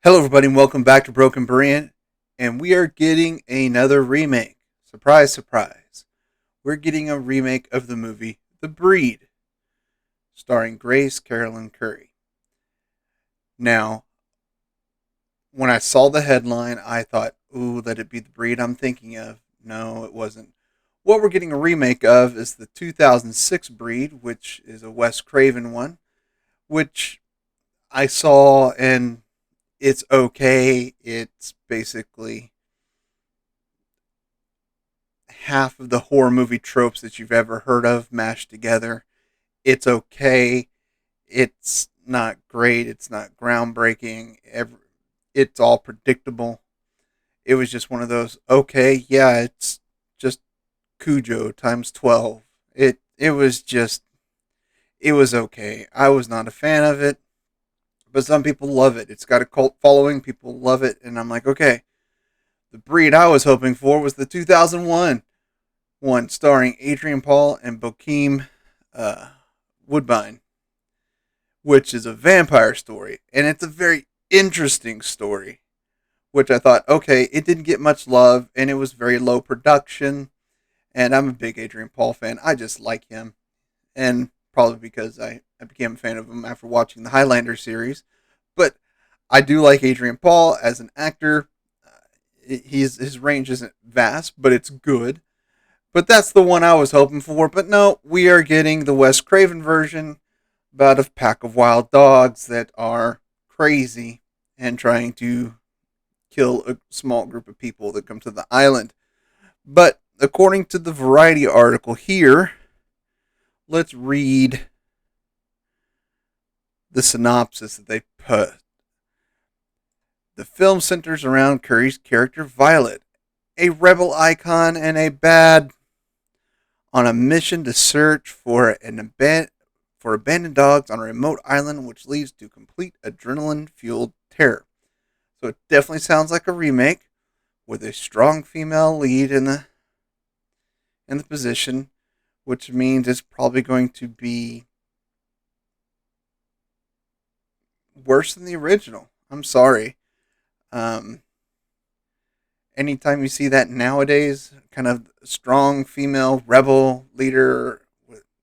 Hello, everybody, and welcome back to Broken Brand. And we are getting another remake. Surprise, surprise. We're getting a remake of the movie The Breed, starring Grace Carolyn Curry. Now, when I saw the headline, I thought, ooh, let it be The Breed I'm thinking of. No, it wasn't. What we're getting a remake of is the 2006 Breed, which is a Wes Craven one, which I saw and it's okay. It's basically half of the horror movie tropes that you've ever heard of mashed together. It's okay. It's not great. It's not groundbreaking. It's all predictable. It was just one of those, okay, yeah, it's just Cujo times 12. It was okay. I was not a fan of it, but some people love it. It's got a cult following. People love it. And I'm like, okay, the Breed I was hoping for was the 2001 one starring Adrian Paul and Bokeem uh, Woodbine, which is a vampire story, and it's a very interesting story. Which I thought, okay, it didn't get much love, and it was very low production. And I'm a big Adrian Paul fan. I just like him, and probably because I became a fan of him after watching the Highlander series. But I do like Adrian Paul as an actor. His range isn't vast, but it's good. But that's the one I was hoping for. But no, we are getting the Wes Craven version about a pack of wild dogs that are crazy and trying to kill a small group of people that come to the island. But according to the Variety article here, let's read the synopsis that they put. The film centers around Curry's character Violet, a rebel icon and a bad on a mission to search for abandoned dogs on a remote island, which leads to complete adrenaline-fueled terror. So it definitely sounds like a remake with a strong female lead in the position, which means it's probably going to be worse than the original. I'm sorry. Um, Anytime you see that nowadays, kind of strong female rebel leader,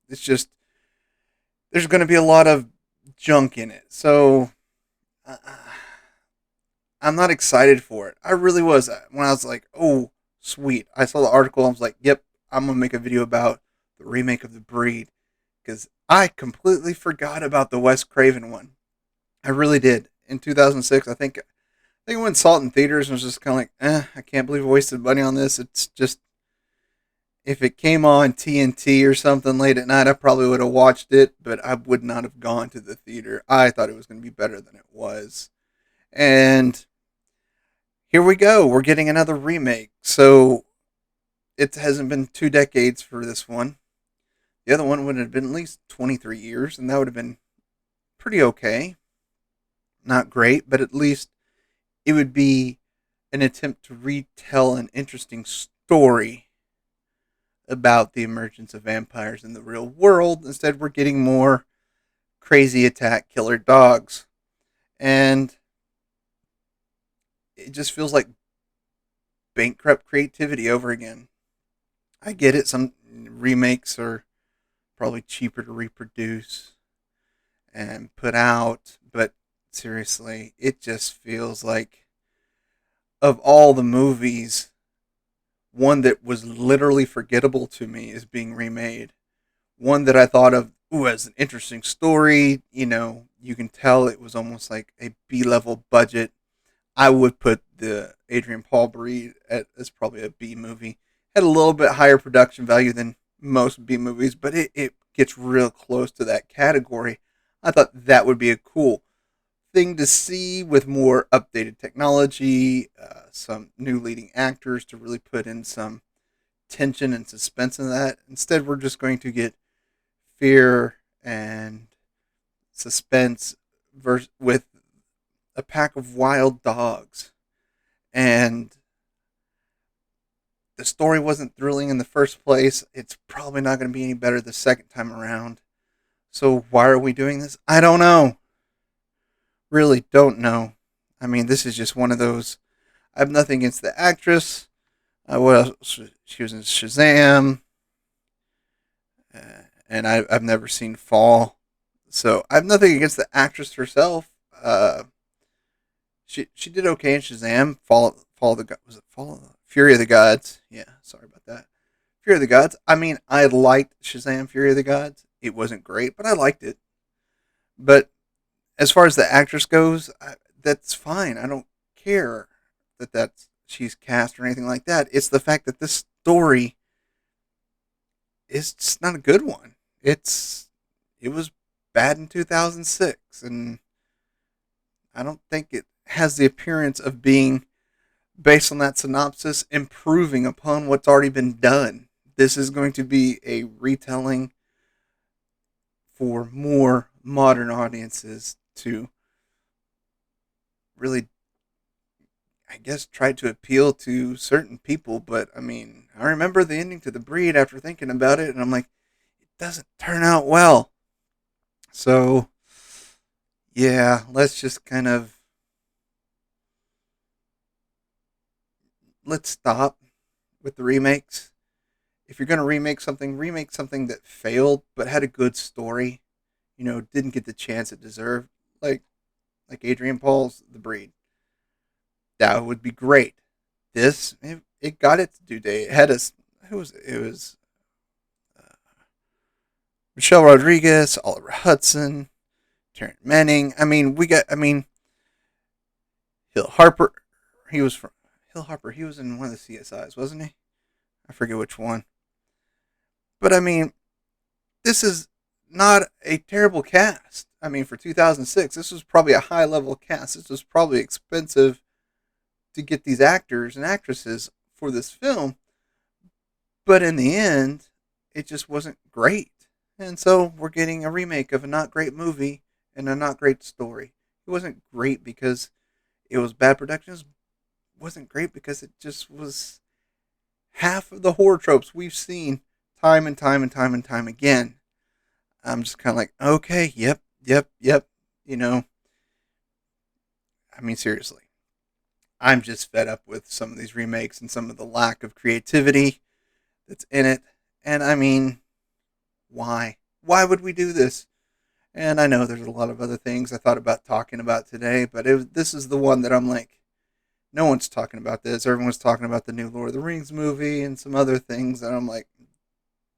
it's just there's going to be a lot of junk in it. So uh, I'm not excited for it. I really was when I was like, oh, sweet. I saw the article. I was like, yep, I'm going to make a video about the remake of The Breed because I completely forgot about the Wes Craven one. I really did. In 2006, I think I went and saw it in theaters and was just kind of like, I can't believe I wasted money on this. It's just, if it came on TNT or something late at night, I probably would have watched it, but I would not have gone to the theater. I thought it was going to be better than it was. And here we go. We're getting another remake. So it hasn't been 2 decades for this one. The other one would have been at least 23 years, and that would have been pretty okay. Not great, but at least it would be an attempt to retell an interesting story about the emergence of vampires in the real world. Instead, we're getting more crazy attack killer dogs. And it just feels like bankrupt creativity over again. I get it, some remakes are probably cheaper to reproduce and put out, but seriously, it just feels like of all the movies, one that was literally forgettable to me is being remade. One that I thought of, ooh, as an interesting story. You know, you can tell it was almost like a B level budget. I would put the Adrian Paul Breed as probably a B movie. Had a little bit higher production value than most B movies, but it gets real close to that category. I thought that would be a cool thing to see with more updated technology, some new leading actors to really put in some tension and suspense in that. Instead, we're just going to get fear and suspense with a pack of wild dogs. And the story wasn't thrilling in the first place. It's probably not going to be any better the second time around. So why are we doing this? I don't know. Really don't know. I mean, this is just one of those. I have nothing against the actress. What else? She was in Shazam, and I've never seen Fall, so I have nothing against the actress herself. She did okay in Shazam. Fall of the was it Fall of the Fury of the Gods? Yeah, sorry about that. Fury of the Gods. I mean, I liked Shazam Fury of the Gods. It wasn't great, but I liked it. But as far as the actress goes, that's fine. I don't care that she's cast or anything like that. It's the fact that this story is just not a good one. It was bad in 2006, and I don't think it has the appearance of being, based on that synopsis, improving upon what's already been done. This is going to be a retelling for more modern audiences to really, I guess, try to appeal to certain people. But I mean, I remember the ending to The Breed after thinking about it, and I'm like, it doesn't turn out well. So, yeah, let's just kind of let's stop with the remakes. If you're going to remake something that failed but had a good story. Didn't get the chance it deserved, like like Adrian Paul's The Breed. That would be great. It got its due date. It had us. Who was it? It was uh, Michelle Rodriguez, Oliver Hudson, Taryn Manning. I mean, we got. I mean, Hill Harper. He was from Hill Harper. He was in one of the CSIs, wasn't he? I forget which one. But I mean, this is not a terrible cast. I mean, for 2006, this was probably a high level cast. This was probably expensive to get these actors and actresses for this film, but in the end, it just wasn't great. And so we're getting a remake of a not great movie and a not great story. It wasn't great because it was bad production. It wasn't great because it just was half of the horror tropes we've seen time and time and time and time again. I'm just kind of like, okay, yep, yep, yep. You know, I mean, seriously, I'm just fed up with some of these remakes and some of the lack of creativity that's in it. And I mean, why? Why would we do this? And I know there's a lot of other things I thought about talking about today, but this is the one that I'm like, no one's talking about this. Everyone's talking about the new Lord of the Rings movie and some other things, and I'm like,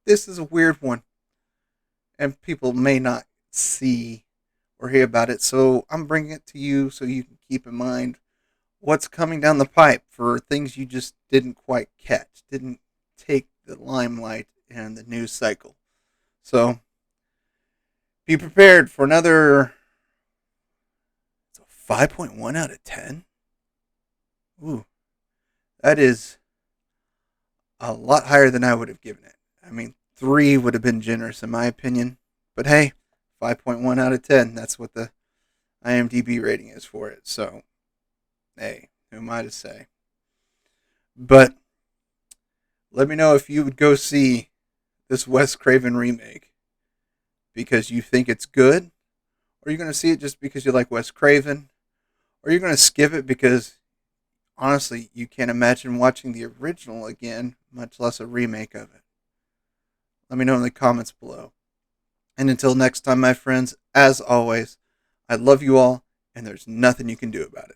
this is a weird one, and people may not see or hear about it. So I'm bringing it to you so you can keep in mind what's coming down the pipe for things you just didn't quite catch, didn't take the limelight in the news cycle. So be prepared for another 5.1 out of 10. Ooh, that is a lot higher than I would have given it. I mean, 3 would have been generous in my opinion. But hey, 5.1 out of 10. That's what the IMDb rating is for it. So, hey, who am I to say? But let me know if you would go see this Wes Craven remake because you think it's good, or you're going to see it just because you like Wes Craven, or you're going to skip it because honestly, you can't imagine watching the original again, much less a remake of it. Let me know in the comments below. And until next time, my friends, as always, I love you all, and there's nothing you can do about it.